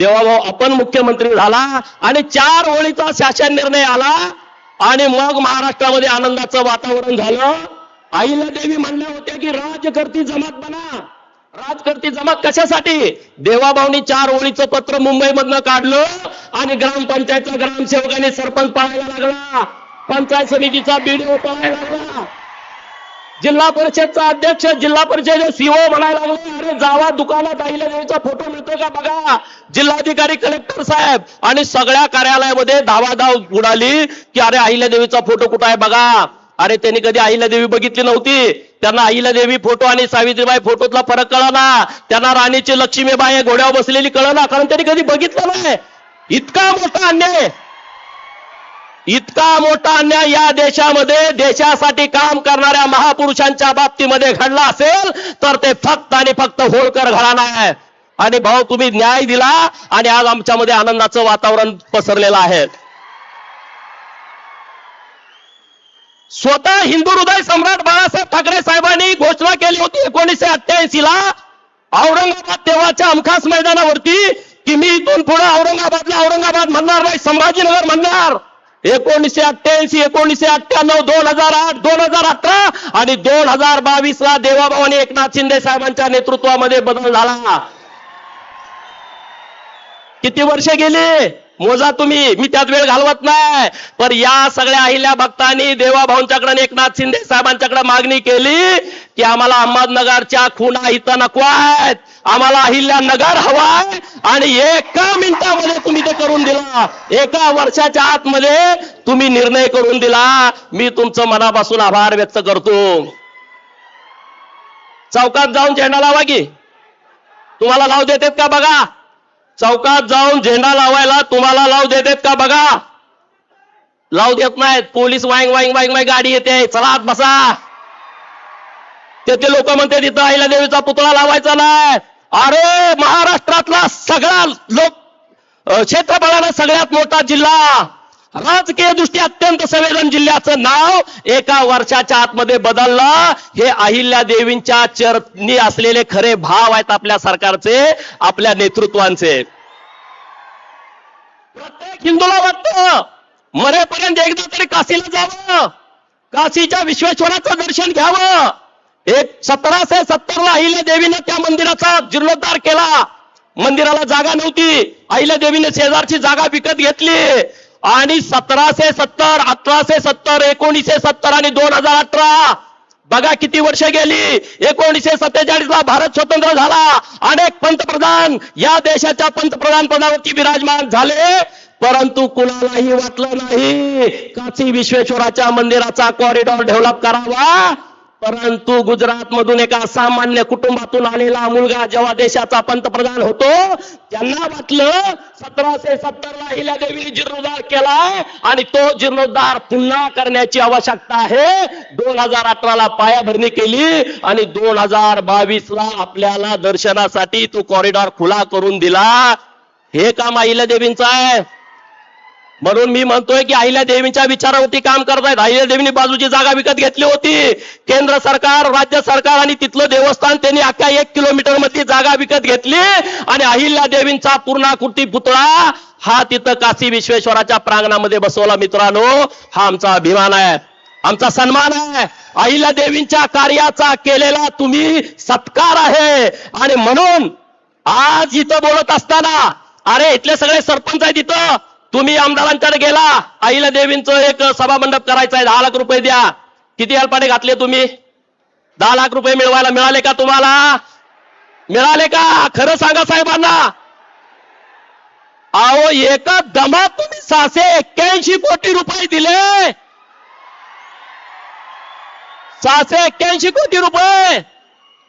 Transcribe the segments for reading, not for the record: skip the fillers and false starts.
देवाभाऊ आपण मुख्यमंत्री झाला आणि 4 ओळीचा शासन निर्णय आला आणि मग महाराष्ट्रामध्ये आनंदाचं वातावरण झालं. अहिल्यादेवी म्हणल्या होत्या की राजकर्ती जमात बना. राजकर्ती जमात कशासाठी? देवाभाऊनी 4 ओळीचं पत्र मुंबईमधनं काढलं आणि ग्रामपंचायतचा ग्रामसेवकांनी सरपंच पाळायला लागला, पंचायत समितीचा बीडीओ पाळायला लागला, जिल्हा परिषदचा अध्यक्ष, जिल्हा परिषद सीओ म्हणायला लागले अरे जावा दुकानात अहिल्यादेवीचा फोटो मिळतो का बघा. जिल्हाधिकारी कलेक्टर साहेब आणि सगळ्या कार्यालयामध्ये धावाधाव उडाली की अरे अहिल्यादेवीचा फोटो कुठं आहे बघा. अरे त्यांनी कधी अहिल्यादेवी बघितली नव्हती. त्यांना अहिल्यादेवी फोटो आणि सावित्रीबाई फोटोतला फरक कळला. त्यांना राणीची लक्ष्मीबाई घोड्यावर बसलेली कळला, कारण त्यांनी कधी बघितलं नाही. इतका मोठा अन्याय, इतका मोठा अन्याय या देशामध्ये देशासाठी काम करणाऱ्या महापुरुषांच्या बाबतीमध्ये घडला असेल तर ते फक्त आणि फक्त होळकर घराणा आहे. आणि भाऊ तुम्ही न्याय दिला आणि आज आमच्यामध्ये आनंदाचं वातावरण पसरलेलं आहे. स्वतः हिंदू हृदय सम्राट बाळासाहेब ठाकरे साहेबांनी घोषणा केली होती 1988 ला औरंगाबाद तेव्हाच्या हमखास मैदानावरती की मी इथून पुढे औरंगाबादला औरंगाबाद म्हणणार नाही, संभाजीनगर म्हणणार. 1988, 1998, 2008, 2018 आणि 2022 ला देवाभाऊ आणि एकनाथ शिंदे साहेबांच्या नेतृत्वामध्ये बदल झाला. किती वर्ष गेली मोजा तुम्ही, मी त्यात वेळ घालवत नाही. पण या सगळ्या अहिल्या भक्तांनी देवाभाऊंच्याकडे आणि एकनाथ शिंदे साहेबांच्याकडे मागणी केली की आम्हाला अहमदनगरच्या खुणा इथं नको आहेत, आम्हाला अहिल्यानगर हवाय. आणि 1 मिनिटामध्ये तुम्ही ते करून दिला. 1 वर्षाच्या आतमध्ये तुम्ही निर्णय करून दिला. मी तुमचं मनापासून आभार व्यक्त करतो. चौकात जाऊन झेंडा लावा की तुम्हाला लाव देतात का बघा. चौकात जाऊन झेंडा लावायला तुम्हाला लाव देतात का बघा. लाव देत नाहीत. पोलीस वाईंग वाईंग वाईंग वाईंग गाडी येते, चला आत बसा. ते लोक म्हणते तिथं अहिल्यादेवीचा पुतळा लावायचा नाही. अरे महाराष्ट्रातला सगळा क्षेत्रफळानं सगळ्यात मोठा जिल्हा, राजकीय दृष्ट्या अत्यंत संवेदन जिल्ह्याचं नाव 1 वर्षाच्या आतमध्ये बदललं. हे अहिल्यादेवींच्या चरणी असलेले खरे भाव आहेत आपल्या सरकारचे, आपल्या नेतृत्वांचे. प्रत्येक हिंदूला वाटतं मरेपर्यंत एकदा तरी काशीला जावं, काशीच्या विश्वेश्वराचं दर्शन घ्यावं. 1770 ला अहिल्यादेवीनं त्या मंदिराचा जीर्णोद्धार केला. मंदिराला जागा नव्हती, अहिल्यादेवीने शेजारची जागा विकत घेतली आणि 1770, 1870, 1970 आणि 2018 बघा किती वर्ष गेली. 1947 ला भारत स्वतंत्र झाला. अनेक पंतप्रधान या देशाच्या पंतप्रधान पदावरती विराजमान झाले, परंतु कुणालाही वाटलं नाही काशी विश्वेश्वराच्या मंदिराचा कॉरिडॉर डेव्हलप करावा. परंतु गुजरात मधून एका सामान्य कुटुंबातून आलेला मुलगा जेव्हा देशाचा पंतप्रधान होतो, त्यांना वाटलं 1770 ला अहिल्यादेवीने जीर्णोद्धार केलाय आणि तो जीर्णोद्धार पुन्हा करण्याची आवश्यकता आहे. 2018 ला पायाभरणी केली आणि 2022 ला आपल्याला दर्शनासाठी तो कॉरिडॉर खुला करून दिला. हे काम अहिल्यादेवींचं आहे. म्हणून मी म्हणतोय की अहिल्यादेवींच्या विचारावरती काम करतायत. अहिल्यादेवींनी बाजूची जागा विकत घेतली होती. केंद्र सरकार, राज्य सरकार आणि तिथलं देवस्थान त्यांनी अख्ख्या 1 किलोमीटर मध्ये जागा विकत घेतली आणि अहिल्यादेवींचा पूर्णाकृती पुतळा हा तिथं काशी विश्वेश्वराच्या प्रांगणामध्ये बसवला. मित्रांनो, हा आमचा अभिमान आहे, आमचा सन्मान आहे. अहिल्यादेवींच्या कार्याचा केलेला तुम्ही सत्कार आहे. आणि म्हणून आज इथं बोलत असताना अरे इथले सगळे सरपंच आहेत, इथं तुम्ही आमदारांकडे गेला, अहिल्यादेवींचं एक सभामंडप करायचं आहे, 10 लाख रुपये द्या. किती अल्पाने घातले तुम्ही? 10 लाख रुपये मिळवायला मिळाले का तुम्हाला? मिळाले का? खरं सांगा साहेबांना. अहो एका दमात तुम्ही 681 कोटी रुपये दिले. 681 कोटी रुपये.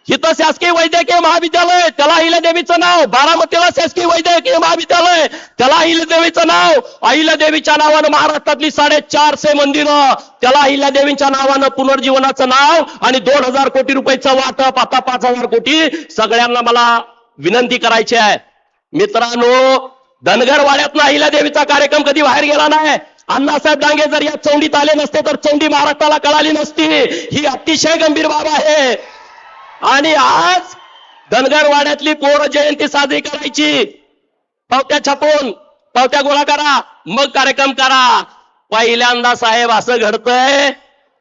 इथं शासकीय वैद्यकीय महाविद्यालय, त्याला अहिल्यादेवीचं नाव. बारामतीला शासकीय वैद्यकीय महाविद्यालय, त्याला अहिल्यादेवीचं नाव. अहिल्यादेवीच्या नावानं महाराष्ट्रातली 450 मंदिरं, त्याला अहिल्यादेवींच्या नावानं पुनर्जीवनाचं नाव. आणि 2000 कोटी रुपयाचं वाटप, आता 5000 कोटी. सगळ्यांना मला विनंती करायची आहे मित्रांनो, धनगरवाड्यातनं अहिल्यादेवीचा कार्यक्रम कधी बाहेर गेला नाही. अण्णासाहेब डांगे जर या चौंडीत आले नसते तर चौंडी महाराष्ट्राला कळाली नसती. ही अतिशय गंभीर बाब आहे. आणि आज धनगरवाड्यातली पोर जयंती साजरी करायची, पावत्या छापून पावत्या गोळा करा, मग कार्यक्रम करा. पहिल्यांदा साहेब असं घडतंय,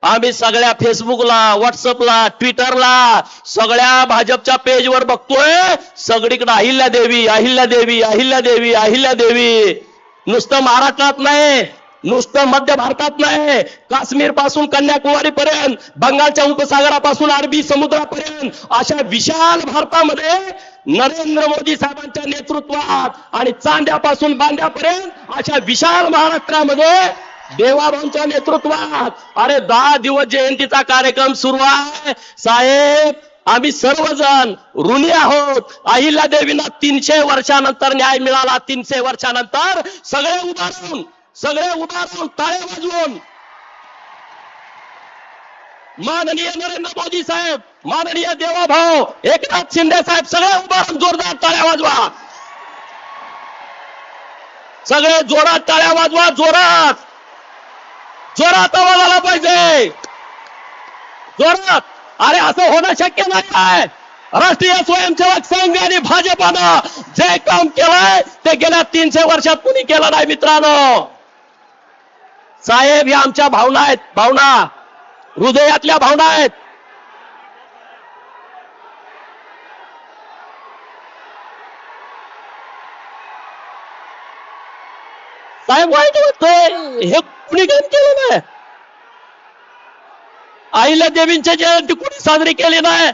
आम्ही सगळ्या फेसबुकला, व्हॉट्सअपला, ट्विटरला, सगळ्या भाजपच्या पेजवर बघतोय, सगळीकडे अहिल्यादेवी अहिल्यादेवी अहिल्यादेवी अहिल्यादेवी. नुसतं महाराष्ट्रात नाही, नुसतं मध्य भारतात नाही, काश्मीर पासून कन्याकुमारी पर्यंत, बंगालच्या उपसागरापासून अरबी समुद्रापर्यंत अशा विशाल भारतामध्ये नरेंद्र मोदी साहेबांच्या नेतृत्वात आणि चांद्यापासून बांद्यापर्यंत अशा विशाल महाराष्ट्रामध्ये देवाभाऊंच्या नेतृत्वात अरे 10 दिवस जयंतीचा कार्यक्रम सुरू आहे. साहेब आम्ही सर्वजण ऋणी आहोत. अहिल्यादेवींना 300 वर्षानंतर न्याय मिळाला. 300 वर्षानंतर सगळे उभारून टाळ्या वाजवून माननीय नरेंद्र मोदी साहेब, माननीय देवाभाऊ एकनाथ शिंदे साहेब सगळे उभारून जोरदार टाळ्या वाजवा. सगळे जोरात टाळ्या वाजवा, जोरात जोरात आवाज आला पाहिजे, जोरात. अरे असं होणं शक्य नाही आहे. राष्ट्रीय स्वयंसेवक संघ आणि भाजपानं जे काम केलंय ते गेल्या 300 वर्षात कुणी केलं नाही मित्रांनो. साहेब या आमच्या भावना आहेत, भावना हृदयातल्या भावना आहेत. साहेब वाईट वाटतंय, हे कुणी काम केलं नाही. अहिल्यादेवींची जयंती कुणी साजरी केली नाही,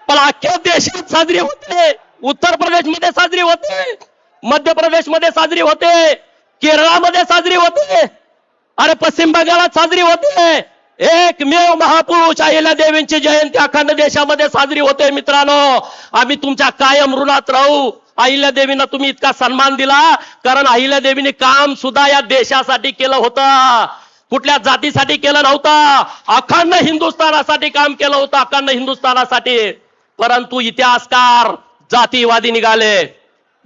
पण अख्ख्या देशात साजरी होते. उत्तर प्रदेशमध्ये साजरी होते, मध्य प्रदेशमध्ये साजरी होते, केरळामध्ये साजरी होते, अरे पश्चिम बंगालात साजरी होते. एकमेव महापुरुष अहिल्यादेवींची जयंती अखंड देशामध्ये साजरी होते. मित्रांनो आम्ही तुमच्या कायम ऋणात राहू. अहिल्यादेवींना तुम्ही इतका सन्मान दिला, कारण अहिल्यादेवींनी काम सुद्धा या देशासाठी केलं होतं, कुठल्या जातीसाठी केलं नव्हतं, अखंड हिंदुस्थानासाठी काम केलं होतं, अखंड हिंदुस्थानासाठी. परंतु इतिहासकार जातीवादी निघाले,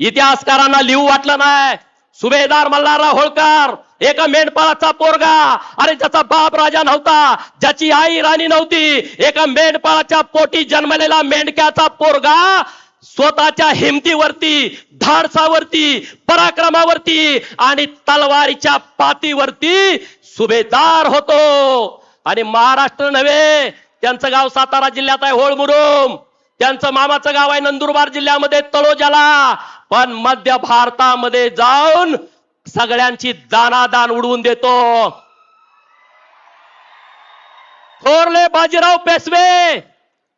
इतिहासकारांना लिहू वाटलं नाही. सुभेदार मल्हारराव होळकर एका मेंढपाळाचा पोरगा, अरे ज्याचा बाप राजा नव्हता, ज्याची आई राणी नव्हती, एका मेंढपाळाच्या पोटी जन्मलेला मेंढक्याचा पोरगा स्वतःच्या हिमतीवरती, धाडसावरती, पराक्रमावरती आणि तलवारीच्या पातीवरती सुभेदार होतो. आणि महाराष्ट्र नव्हे, त्यांचं गाव सातारा जिल्ह्यात आहे होळमुरुम, त्यांचं मामाचं गाव आहे नंदुरबार जिल्ह्यामध्ये तळोजाला, पण मध्य भारतामध्ये जाऊन सगळ्यांची दानादान उडवून देतो. थोरले बाजीराव पेशवे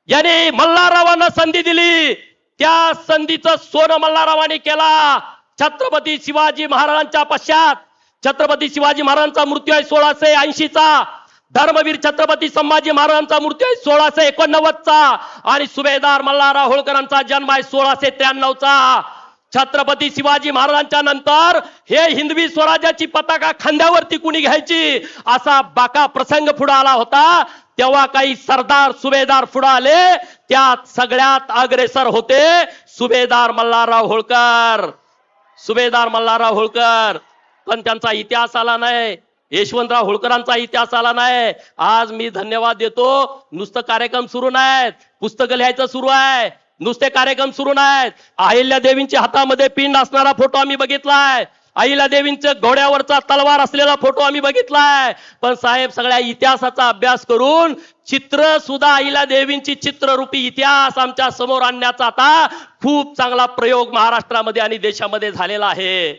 यांनी मल्हाररावांना संधी दिली, त्या संधीचं सोनं मल्हाररावांनी केला. छत्रपती शिवाजी महाराजांच्या पश्चात छत्रपती शिवाजी महाराजांचा मृत्यू आहे 1680 चा, धर्मवीर छत्रपती संभाजी महाराजांचा मृत्यू आहे 1689 चा, आणि सुभेदार मल्हारराव होळकरांचा जन्म आहे 1693 चा. छत्रपती शिवाजी महाराजांच्या नंतर हे हिंदवी स्वराज्याची पताका खांद्यावरती कुणी घ्यायची असा बाका प्रसंग पुढे आला होता. तेव्हा काही सरदार सुभेदार पुढे आले, त्यात सगळ्यात अग्रेसर होते सुभेदार मल्हारराव होळकर. सुभेदार मल्हारराव होळकर, पण त्यांचा इतिहास आला नाही, यशवंतराव होळकरांचा इतिहास आला नाही. आज मी धन्यवाद देतो, नुसतं कार्यक्रम सुरू नाहीत, पुस्तकं लिहायचं सुरू आहे, नुसते कार्यक्रम सुरू नाहीत. अहिल्यादेवींच्या हातामध्ये पिंड असणारा फोटो आम्ही बघितलाय, अहिल्यादेवींच्या घोड्यावरचा तलवार असलेला फोटो आम्ही बघितलाय. पण साहेब सगळ्या इतिहासाचा अभ्यास करून चित्र सुद्धा अहिल्यादेवींची चित्ररूपी इतिहास आमच्या समोर आणण्याचा आता खूप चांगला प्रयोग महाराष्ट्रामध्ये आणि देशामध्ये झालेला आहे.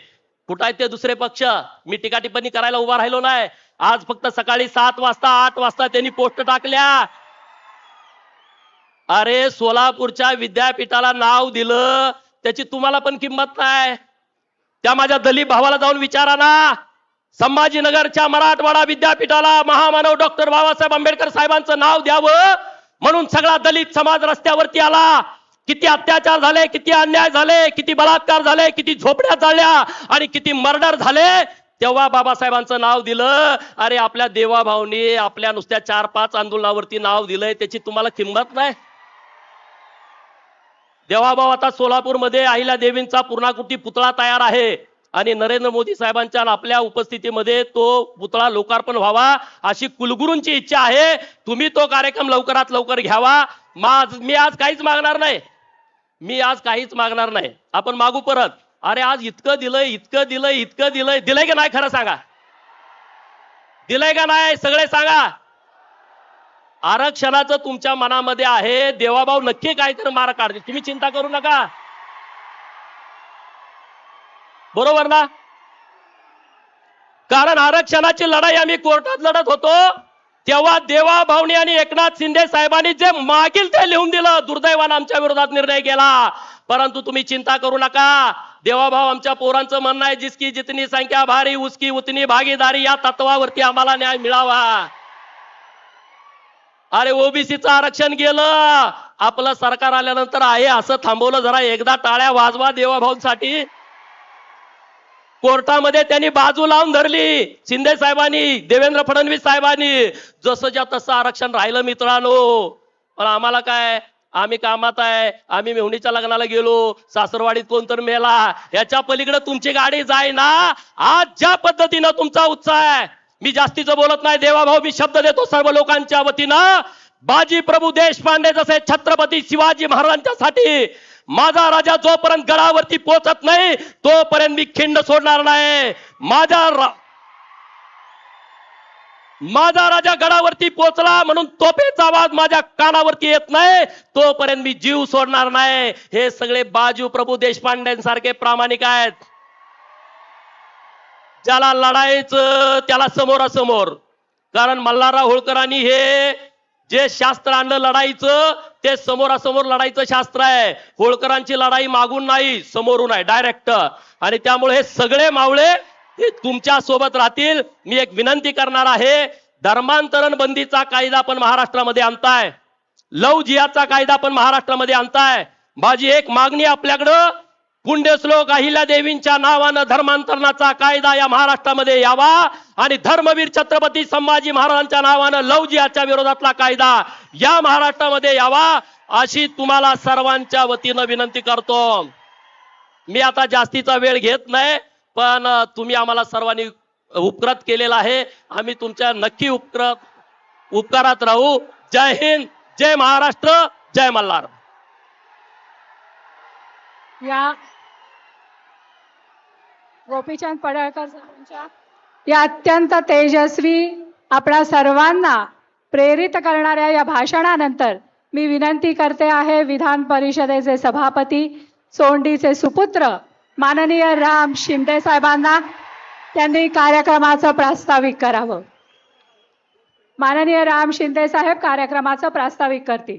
कुठं आहेत ते दुसरे पक्ष? मी टीका टिप्पणी करायला उभा राहिलो नाही. आज फक्त सकाळी 7 वाजता 8 वाजता त्यांनी पोस्ट टाकल्या, अरे सोलापूरच्या विद्यापीठाला नाव दिलं त्याची तुम्हाला पण किंमत नाही. त्या माझ्या दलित भावाला जाऊन विचारा ना, संभाजीनगरच्या मराठवाडा विद्यापीठाला महामानव डॉक्टर बाबासाहेब आंबेडकर साहेबांचं नाव द्यावं म्हणून सगळा दलित समाज रस्त्यावरती आला. किती अत्याचार झाले, किती अन्याय झाले, किती बलात्कार झाले, किती झोपड्या जाळल्या आणि किती मर्डर झाले, तेव्हा बाबासाहेबांचं नाव दिलं. अरे आपल्या देवाभाऊनी आपल्या नुसत्या 4-5 आंदोलनावरती नाव दिलंय, त्याची तुम्हाला किंमत नाही. देवाभाऊ आता सोलापूरमध्ये अहिल्यादेवींचा पूर्णाकृती पुतळा तयार आहे आणि नरेंद्र मोदी साहेबांच्या आपल्या उपस्थितीमध्ये तो पुतळा लोकार्पण व्हावा अशी कुलगुरूंची इच्छा आहे. तुम्ही तो कार्यक्रम लवकरात लवकर घ्यावा. मी आज काहीच मागणार नाही, मी आज काहीच मागणार नाही. आपण मागू परत, अरे आज इतकं दिलंय, इतकं दिलंय, इतकं दिलंय, दिलंय का नाही खरं सांगा? दिलंय का नाही सगळे सांगा? आरक्षणाचं तुमच्या मनामध्ये आहे, देवाभाऊ नक्की काहीतरी मार्ग काढतील, तुम्ही चिंता करू नका. बरोबर ना? कारण आरक्षणाची लढाई आम्ही कोर्टात लढत होतो तेव्हा देवाभाऊनी आणि एकनाथ शिंदे साहेबांनी जे मागील ते लिहून दिलं, दुर्दैवानं आमच्या विरोधात निर्णय केला. परंतु तुम्ही चिंता करू नका, देवाभाऊ आमच्या पोरांचं म्हणणं आहे, जिसकी जितनी संख्या भारी उसकी उतनी भागीदारी, या तत्वावरती आम्हाला न्याय मिळावा. अरे ओबीसीचं आरक्षण गेलं, आपलं सरकार आल्यानंतर आहे असं थांबवलं. जरा एकदा टाळ्या वाजवा देवाभाऊंसाठी. कोर्टामध्ये त्यांनी बाजू लावून धरली, शिंदे साहेबांनी, देवेंद्र फडणवीस साहेबांनी. जसंच्या तसं आरक्षण राहिलं मित्रांनो. पण आम्हाला काय, आम्ही कामात आहे, आम्ही मेहुणीच्या लग्नाला गेलो, सासरवाडीत कोणतर मेला, याच्या पलीकडे तुमची गाडी जाय ना. आज ज्या पद्धतीनं तुमचा उत्साह आहे, मी जास्तीचं बोलत नाही देवाभाऊ, मी शब्द देतो सर्व लोकांच्या वतीनं. बाजी प्रभू देशपांडे जसे छत्रपती शिवाजी महाराजांच्यासाठी माझा राजा जोपर्यंत गडावरती पोहोचत नाही तोपर्यंत मी खिंड सोडणार नाही. माझा राजा गडावरती पोहोचला म्हणून तोफेचा आवाज माझ्या कानावरती येत नाही तोपर्यंत मी जीव सोडणार नाही. हे सगळे बाजू प्रभू देशपांडेंसारखे प्रामाणिक आहेत. ज्याला लढायचं त्याला समोरासमोर. कारण मल्हारराव होळकरांनी हे जे शास्त्र आणलं लढाईचं, ते समोरासमोर लढाईचं शास्त्र आहे. होळकरांची लढाई मागून नाही, समोरून आहे, डायरेक्ट. आणि त्यामुळे हे सगळे मावळे हे तुमच्या सोबत राहतील. मी एक विनंती करणार आहे, धर्मांतरण बंदीचा कायदा पण महाराष्ट्रामध्ये आणताय, लव जिहादचा कायदा पण महाराष्ट्रामध्ये आणताय. माझी एक मागणी आपल्याकडं, पुण्यश्लोक अहिल्यादेवींच्या नावानं धर्मांतरणाचा कायदा या महाराष्ट्रामध्ये यावा आणि धर्मवीर छत्रपती संभाजी महाराजांच्या नावानं लव जिहादच्या विरोधातला कायदा या महाराष्ट्रामध्ये यावा, अशी तुम्हाला सर्वांच्या वतीनं विनंती करतो. मी आता जास्तीचा वेळ घेत नाही, पण तुम्ही आम्हाला सर्वांनी उपकृत केलेला आहे. आम्ही तुमच्या नक्की उपकारात राहू. जय हिंद, जय महाराष्ट्र, जय मल्हार. या गोपीचंद पडळकर साहेबांच्या या अत्यंत तेजस्वी, आपणा सर्वांना प्रेरित करणाऱ्या या भाषणानंतर मी विनंती करते आहे विधान परिषदेचे सभापती, सोंडीचे सुपुत्र माननीय राम शिंदे साहेबांना, त्यांनी कार्यक्रमाचं प्रास्ताविक करावं. माननीय राम शिंदे साहेब कार्यक्रमाचं प्रास्ताविक करतील.